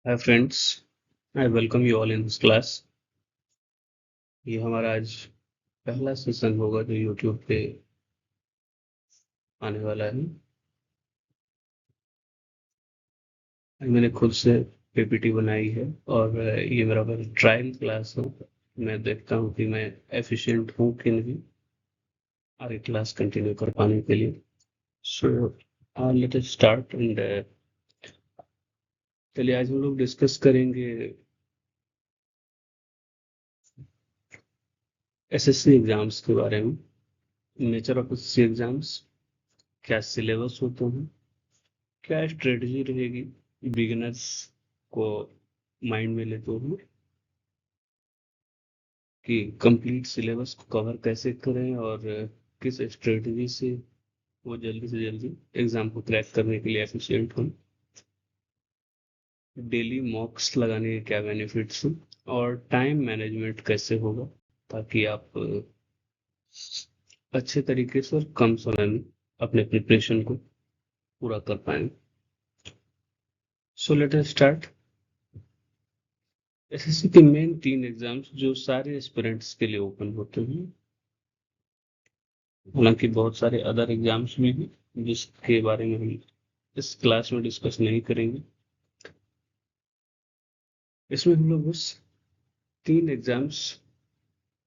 Hi friends, I welcome you all in this class. ये हमारा आज पहला सेशन होगा जो यूट्यूब पे आने वाला है। आज मैंने खुद से पीपीटी बनाई है और ये मेरा बस ट्रायल क्लास है। मैं देखता हूँ कि मैं एफिशिएंट हूँ कि नहीं आगे क्लास कंटिन्यू कर पाने के लिए। So let us start and चलिए आज हम लोग डिस्कस करेंगे एसएससी एग्जाम्स के बारे में। नेचर ऑफ एसएससी एग्जाम्स, क्या सिलेबस होते हैं, क्या स्ट्रेटजी रहेगी बिगिनर्स को माइंड में लेते हुए कि कंप्लीट सिलेबस को कवर कैसे करें और किस स्ट्रेटजी से वो जल्दी से जल्दी एग्जाम को क्रैक करने के लिए एफिशिएंट हों। डेली मॉक्स लगाने के क्या बेनिफिट्स हैं और टाइम मैनेजमेंट कैसे होगा ताकि आप अच्छे तरीके से और कम समय में अपने प्रिपरेशन को पूरा कर पाएं। So let us start. SSC के मेन 3 एग्जाम्स जो सारे एस्पिरेंट्स के लिए ओपन होते हैं, हालांकि बहुत सारे अदर एग्जाम्स भी हैं जिसके बारे में हम इस क्लास में डिस्कस नहीं करेंगे। इसमें हम लोग बस 3 एग्जाम्स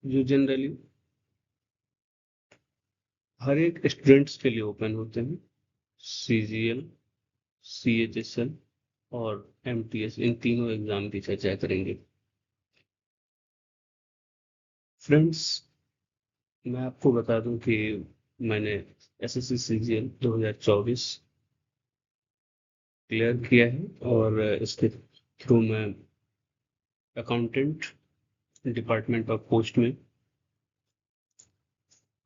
जो जनरली हर एक स्टूडेंट्स के लिए ओपन होते हैं, सीजीएल, सीएचएसएल और एमटीएस, इन तीनों एग्जाम की चर्चा करेंगे। फ्रेंड्स, मैं आपको बता दूं कि मैंने एसएससी सीजीएल 2024 क्लियर किया है और इसके थ्रू मैं अकाउंटेंट डिपार्टमेंट ऑफ पोस्ट में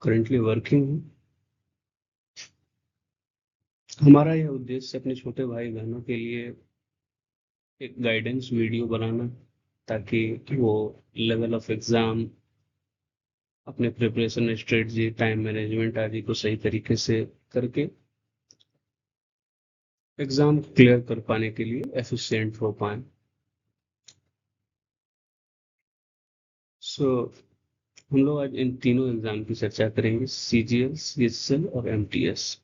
करेंटली वर्किंग हूँ। हमारा यह उद्देश्य अपने छोटे भाई बहनों के लिए एक गाइडेंस वीडियो बनाना, ताकि वो लेवल ऑफ एग्जाम, अपने प्रिपरेशन स्ट्रेटजी, टाइम मैनेजमेंट आदि को सही तरीके से करके एग्जाम क्लियर कर पाने के लिए एफिशिएंट हो पाए। सो हम लोग आज इन तीनों एग्जाम की चर्चा करेंगे, सीजीएल, सीएचएसएल और एमटीएस।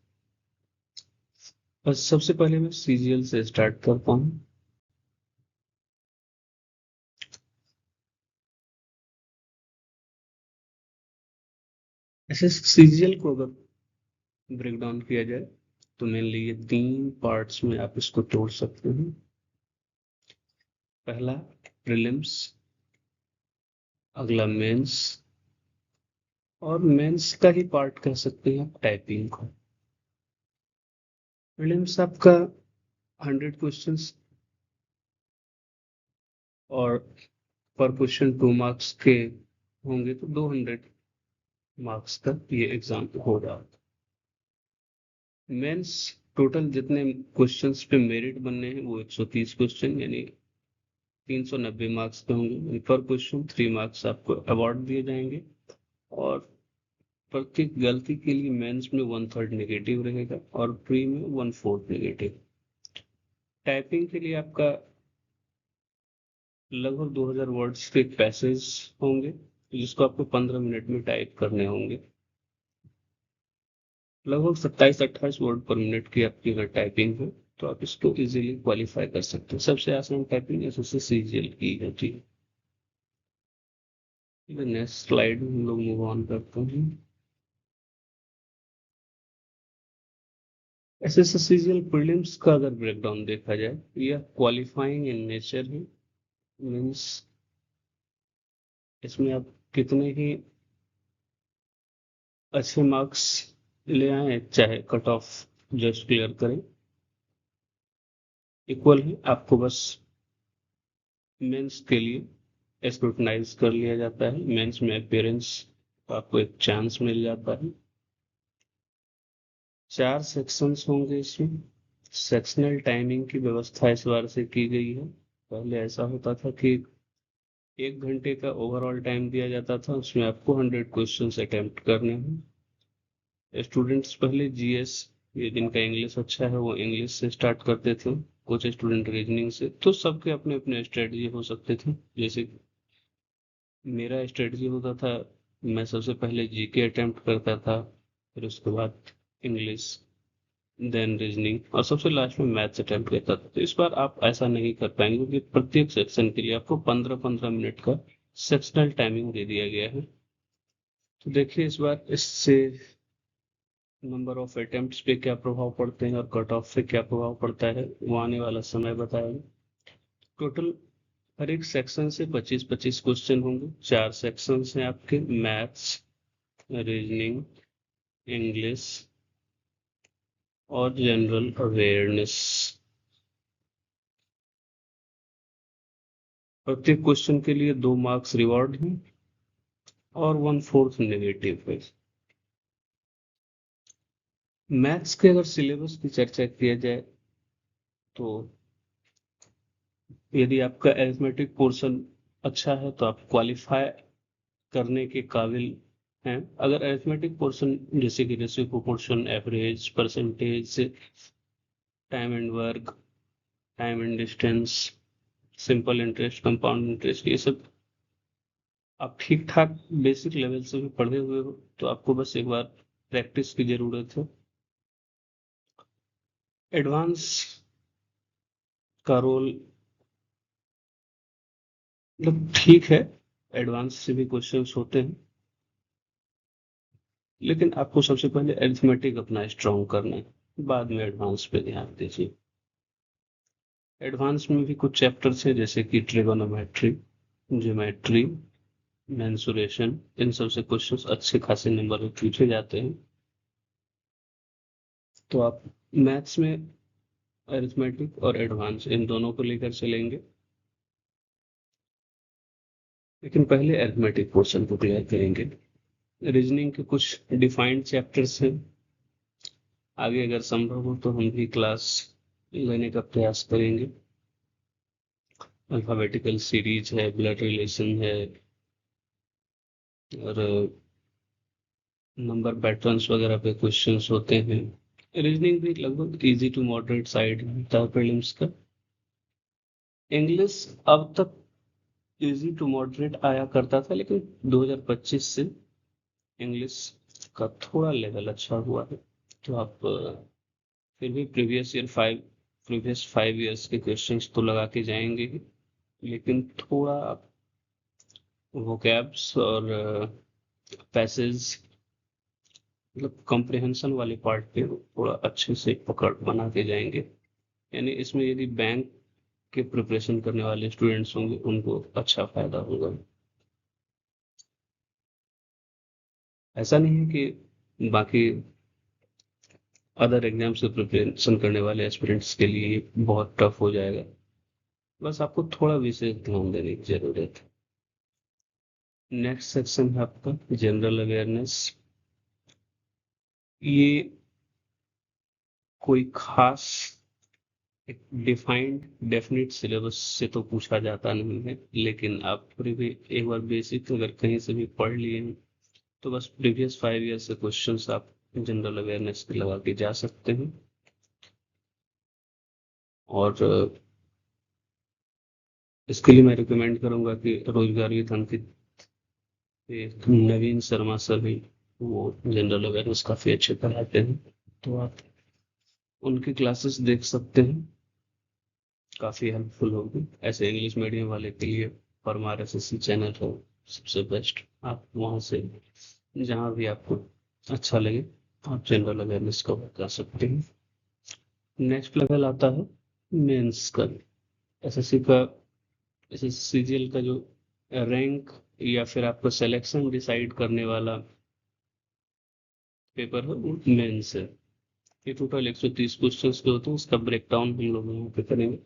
बस सबसे पहले मैं सीजीएल से स्टार्ट करता हूँ। ऐसे सीजीएल को अगर ब्रेक डाउन किया जाए तो मेनली ये 3 पार्ट्स में आप इसको तोड़ सकते हैं। पहला प्रीलिम्स, अगला मेंस और मेंस का ही पार्ट कह सकते हैं आप टाइपिंग को। प्रीलिम्स आपका 100 क्वेश्चंस और पर क्वेश्चन 2 मार्क्स के होंगे, तो 200 मार्क्स का ये एग्जाम होगा। मेंस टोटल जितने क्वेश्चंस पे मेरिट बनने हैं वो 130 क्वेश्चन यानी 390 मार्क्स के होंगे। पर क्वेश्चन 3 मार्क्स आपको अवार्ड दिए जाएंगे और प्रत्येक गलती के लिए मेंस में 1/3 नेगेटिव रहेगा और प्री में 1/4 नेगेटिव। टाइपिंग के लिए आपका लगभग 2000 वर्ड्स के पैसेज होंगे जिसको आपको 15 मिनट में टाइप करने होंगे। लगभग 27-28 वर्ड पर मिनट की आपकी अगर टाइपिंग हो तो आप इसको इजीली क्वालिफाई कर सकते हैं। सबसे आसान टाइपिंग एसएससी सीजीएल की होती है। नेक्स्ट स्लाइड में हम लोग मूव ऑन करते हैं। एसएससी सीजीएल प्रीलिम्स का अगर ब्रेकडाउन देखा जाए, यह क्वालिफाइंग इन नेचर है। मीन्स इसमें आप कितने ही अच्छे मार्क्स ले आए, चाहे कट ऑफ जस्ट क्लियर करें, इक्वल है। आपको बस मेंस के लिए स्क्रूटनाइज कर लिया जाता है। मेंस में अपियरेंस आपको एक चांस मिल जाता है। 4 सेक्शंस होंगे इसमें। सेक्शनल टाइमिंग की व्यवस्था इस बार से की गई है। पहले ऐसा होता था कि 1 घंटे का ओवरऑल टाइम दिया जाता था, उसमें आपको 100 क्वेश्चंस अटेम्प्ट करने हैं। स्टूडेंट्स पहले जीएस, ये जिनका इंग्लिश अच्छा है वो इंग्लिश से स्टार्ट करते थे। कुछ स्टूडेंट रीजनिंग से, तो सबके अपने अपने स्ट्रेटजी हो सकते थे। जैसे मेरा स्ट्रेटजी होता था, मैं सबसे पहले जीके अटेम्प्ट करता था, फिर उसके बाद इंग्लिश, देन रीजनिंग, और सबसे लास्ट में मैथ्स अटेम्प्ट करता था। तो इस बार आप ऐसा नहीं कर पाएंगे, क्योंकि प्रत्येक सेक्शन के लिए आपको 15-15 मिनट का सेक्शनल टाइमिंग दे दिया गया है। तो देखिए इस बार इससे नंबर ऑफ अटेम्प्ट्स पे क्या प्रभाव पड़ते हैं और कट ऑफ पे क्या प्रभाव पड़ता है, वो आने वाला समय बताएगा। टोटल हर एक सेक्शन से 25-25 क्वेश्चन होंगे। 4 सेक्शन हैं आपके, मैथ्स, रीजनिंग, इंग्लिश और जनरल अवेयरनेस। प्रत्येक क्वेश्चन के लिए 2 मार्क्स रिवॉर्ड हैं और 1/4 नेगेटिव है। मैथ्स के अगर सिलेबस की चर्चा किया जाए, तो यदि आपका अरिथमेटिक पोर्शन अच्छा है तो आप क्वालिफाई करने के काबिल हैं। अगर अरिथमेटिक पोर्शन जैसे कि ratio, proportion, average, percentage, time and work, time and distance, simple interest, compound interest, ये सब आप ठीक ठाक बेसिक लेवल से भी पढ़े हुए हो, तो आपको बस एक बार प्रैक्टिस की जरूरत है। एडवांस का रोल मतलब ठीक है, एडवांस से भी क्वेश्चंस होते हैं, लेकिन आपको सबसे पहले अरिथमेटिक अपना स्ट्रॉन्ग करना है, बाद में एडवांस पे ध्यान दीजिए। एडवांस में भी कुछ चैप्टर्स हैं, जैसे कि ट्रिगोनोमेट्री, ज्योमेट्री, मेंसुरेशन, इन सब से क्वेश्चंस अच्छे खासे नंबर में पूछे जाते हैं। तो आप मैथ्स में अरिथमेटिक और एडवांस इन दोनों को लेकर चलेंगे, लेकिन पहले अरिथमेटिक पोर्शन को क्लियर करेंगे। रीजनिंग के कुछ डिफाइंड चैप्टर्स हैं, आगे अगर संभव हो तो हम भी क्लास लेने का प्रयास करेंगे। अल्फाबेटिकल सीरीज है, ब्लड रिलेशन है, और नंबर पैटर्न्स वगैरह पे क्वेश्चंस होते हैं। रीजनिंग भी लगभग इजी टू मॉडरेट साइड होता है प्रीलिम्स का। इंग्लिश अब तक इजी टू मॉडरेट आया करता था, लेकिन 2025 से इंग्लिश का थोड़ा लेवल अच्छा हुआ है। तो आप फिर भी प्रीवियस 5 इयर्स के क्वेश्चंस तो लगा के जाएंगे ही, लेकिन थोड़ा आप वोकैब्स और पैसेज, मतलब कॉम्प्रिहेंशन वाले पार्ट पे थोड़ा अच्छे से पकड़ बना के जाएंगे। यानी इसमें यदि बैंक के प्रिपरेशन करने वाले स्टूडेंट्स होंगे, उनको अच्छा फायदा होगा। ऐसा नहीं है कि बाकी अदर एग्जाम से प्रिपरेशन करने वाले एस्पिरेंट्स के लिए ये बहुत टफ हो जाएगा, बस आपको थोड़ा विशेष ध्यान देने की जरूरत है। नेक्स्ट सेक्शन है आपका जनरल अवेयरनेस। ये कोई खास एक डिफाइंड डेफिनेट सिलेबस से तो पूछा जाता नहीं है, लेकिन आप फिर भी एक बार बेसिक अगर कहीं से भी पढ़ लिए हैं, तो बस प्रीवियस 5 ईयर से क्वेश्चंस आप जनरल अवेयरनेस के लगा के जा सकते हैं। और इसके लिए मैं रिकमेंड करूंगा कि रोजगार with Ankit, Naveen Sharma sir भी, वो जनरल अवेयरनेस काफी अच्छे पढ़ाते हैं, तो आप उनकी क्लासेस देख सकते हैं, काफी हेल्पफुल होगी। ऐसे इंग्लिश मीडियम वाले के लिए परमार एसएससी चैनल हो सबसे बेस्ट, आप वहां से जहां भी आपको अच्छा लगे आप जनरल अवेयरनेस कवर कर सकते हैं। नेक्स्ट लेवल आता है मेंस का। एसएससी का, एसएससीजीएल का जो रैंक या फिर आपका सिलेक्शन डिसाइड करने वाला पेपर है, वो मेंस है। ये टोटल 130 क्वेश्चंस के होते हैं, इसका ब्रेकडाउन हम लोग यहाँ पे करेंगे।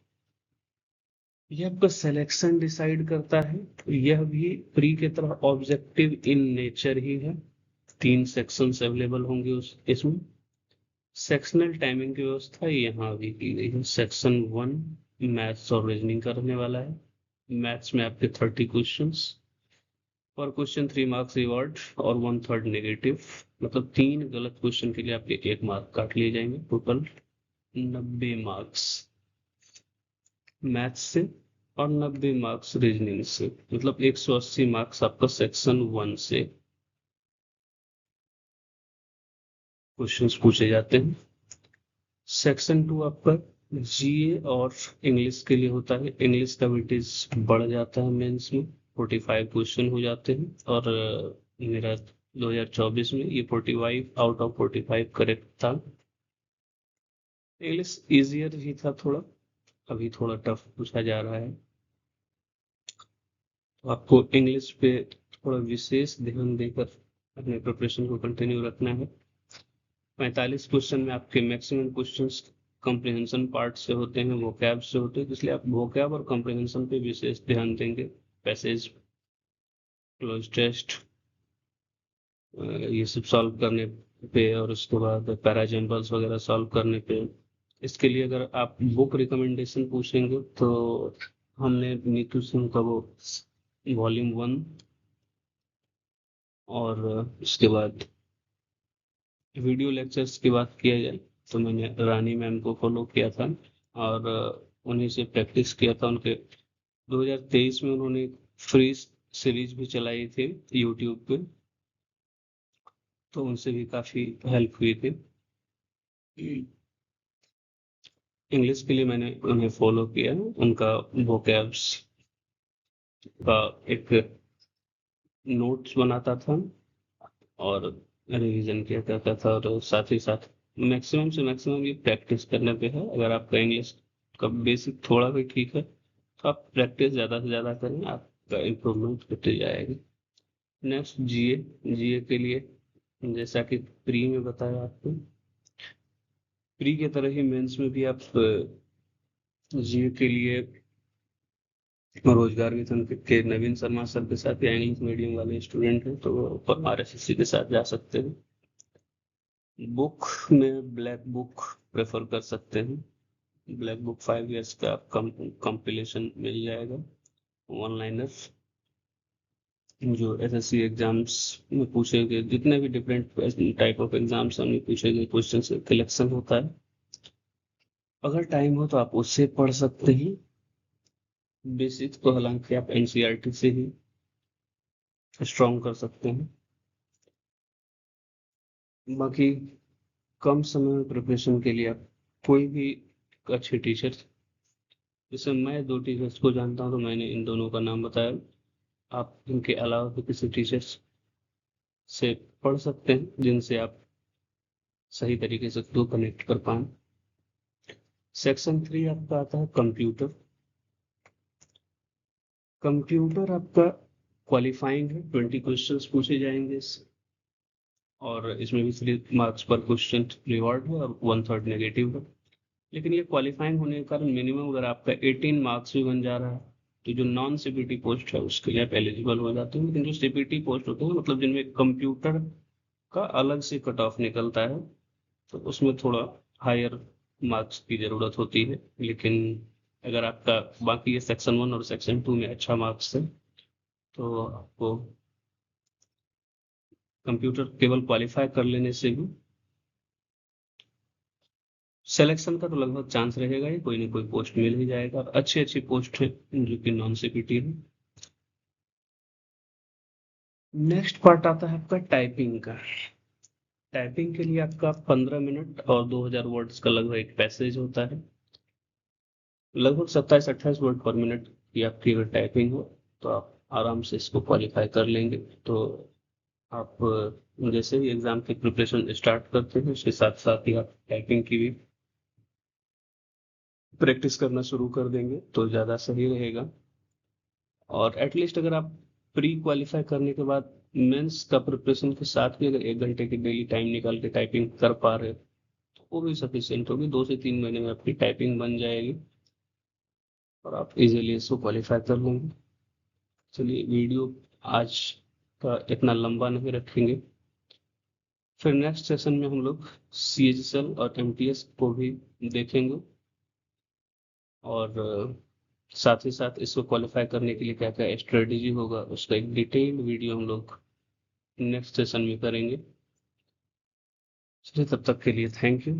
ये आपका सिलेक्शन डिसाइड करता है, तो यह भी प्री की तरह ऑब्जेक्टिव इन नेचर ही है। 3 सेक्शंस अवेलेबल होंगे उस इसमें। सेक्शनल टाइमिंग की व्यवस्था यहाँ भी की गई है। सेक्शन 1 मैथ्स और रीजनिंग का रहने वाला है। मैथ्स में आपके 30 क्वेश्चंस, पर क्वेश्चन 3 मार्क्स रिवॉर्ड और 1/3 नेगेटिव, मतलब 3 गलत क्वेश्चन के लिए आपके 1 मार्क काट लिए जाएंगे, टोटल 90 मार्क्स। मैथ्स से और 90 मार्क्स रीजनिंग से, मतलब 180 मार्क्स आपका सेक्शन 1 से क्वेश्चंस पूछे जाते हैं। सेक्शन 2 आपका जीए और इंग्लिश के लिए होता है। इंग्लिश का वेटेज बढ़ जाता है, मेंस में 45 क्वेश्चन हो जाते हैं, और मेरा 2024 में ये 45 आउट ऑफ 45 करेक्ट था। इंग्लिश इजियर ही था थोड़ा, अभी थोड़ा टफ पूछा जा रहा है, तो आपको इंग्लिश पे थोड़ा विशेष ध्यान देकर अपने प्रिपरेशन को कंटिन्यू रखना है। 45 क्वेश्चन में आपके मैक्सिमम क्वेश्चंस कॉम्प्रिहेंशन पार्ट से होते हैं, वोकैब से होते हैं, तो इसलिए आप वोकैब और कॉम्प्रिहेंशन पे विशेष ध्यान देंगे। पैसेज, क्लोज टेस्ट, ये सब सॉल्व करने पे, और उसके बाद पैराजम्बल्स वगैरह सॉल्व करने पे। इसके लिए अगर आप बुक रिकमेंडेशन पूछेंगे तो हमने नीतू सिंह का वो वॉल्यूम 1, और उसके बाद वीडियो लेक्चर्स की बात किया जाए तो मैंने रानी मैम को फॉलो किया था, और उन्हीं से प्रैक्टिस किया था। उनके 2023 में उन्होंने फ्री सीरीज भी चलाई थी यूट्यूब पे, तो उनसे भी काफ़ी हेल्प हुई थी। इंग्लिश के लिए मैंने उन्हें फॉलो किया, उनका वोकैब्स का एक नोट्स बनाता था और रिवीजन किया करता था, और साथ ही साथ मैक्सिमम से मैक्सिमम ये प्रैक्टिस करने पे है। अगर आपका इंग्लिश का बेसिक थोड़ा भी ठीक है तो आप प्रैक्टिस ज़्यादा से ज़्यादा करें, आपका इम्प्रूवमेंट होते जाएगी। नेक्स्ट जीए। जीए के लिए जैसा कि प्री में बताया आपको, प्री के तरह ही मेंस में भी आप जीए के लिए रोजगार मिशन के नवीन शर्मा सर के साथ या इंग्लिश मीडियम वाले स्टूडेंट हैं तो वो आरएसएससी के साथ जा सकते हैं। बुक में ब्लैक बुक प्रेफर कर सकते हैं। ब्लैक बुक 5 इयर्स का कंपिलेशन मिल जाएगा, वन लाइनर, जो एसएससी एग्जाम्स में पूछे गए जितने भी डिफरेंट टाइप ऑफ एग्जाम्स में पूछे गए क्वेश्चन से कलेक्शन होता है। अगर टाइम हो तो आप उससे पढ़ सकते हैं। बेसिक तो हालांकि आप एनसीईआरटी से ही स्ट्रॉन्ग कर सकते हैं। बाकी कम समय में प्रिपरेशन के लिए आप कोई भी अच्छे टीचर, जैसे मैं 2 टीचर्स को जानता हूँ तो मैंने इन दोनों का नाम बताया, आप इनके अलावा भी किसी टीचर्स से पढ़ सकते हैं जिनसे आप सही तरीके से तो कनेक्ट कर पाएं। सेक्शन 3 आपका आता है कंप्यूटर। कंप्यूटर आपका क्वालिफाइंग है, 20 क्वेश्चंस पूछे जाएंगे इससे, और इसमें भी 3 मार्क्स पर क्वेश्चन रिवॉर्ड है और 1/3 नेगेटिव है। लेकिन ये क्वालिफाइंग होने के कारण मिनिमम अगर आपका 18 मार्क्स भी बन जा रहा है तो जो नॉन सीपीटी पोस्ट है उसके लिए आप एलिजिबल हो जाते हैं। लेकिन जो सीपीटी पोस्ट होते हैं, मतलब जिनमें कंप्यूटर का अलग से कट ऑफ निकलता है, तो उसमें थोड़ा हायर मार्क्स की ज़रूरत होती है। लेकिन अगर आपका बाकी ये सेक्शन 1 और सेक्शन 2 में अच्छा मार्क्स है तो आपको कंप्यूटर केवल क्वालिफाई कर लेने से भी सिलेक्शन का तो लगभग चांस रहेगा ही, कोई ना कोई पोस्ट मिल ही जाएगा, और अच्छी अच्छी पोस्ट है जो कि नॉन सीपीटी है। नेक्स्ट पार्ट आता है आपका टाइपिंग का। टाइपिंग के लिए आपका 15 मिनट और 2000 वर्ड्स का लगभग एक पैसेज होता है। लगभग 27-28 वर्ड पर मिनट की आपकी अगर टाइपिंग हो तो आप आराम से इसको क्वालिफाई कर लेंगे। तो आप जैसे ही एग्जाम की प्रिपरेशन स्टार्ट करते हैं उसके साथ साथ ही आप टाइपिंग की भी प्रैक्टिस करना शुरू कर देंगे तो ज़्यादा सही रहेगा। और एटलीस्ट अगर आप प्री क्वालिफाई करने के बाद मेंस का प्रिपरेशन के साथ भी अगर 1 घंटे की डेली टाइम निकाल के टाइपिंग कर पा रहे हो तो वो भी सफिशियंट होगी। 2 से 3 महीने में आपकी टाइपिंग बन जाएगी और आप इजीली इसको क्वालिफाई कर लेंगे। चलिए, वीडियो आज का इतना लंबा नहीं रखेंगे, फिर नेक्स्ट सेशन में हम लोग सीएचएसएल और एमटीएस को भी देखेंगे, और साथ ही साथ इसको क्वालिफाई करने के लिए क्या क्या स्ट्रेटेजी होगा उसका एक डिटेल्ड वीडियो हम लोग नेक्स्ट सेशन में करेंगे। चलिए, तब तक के लिए थैंक यू।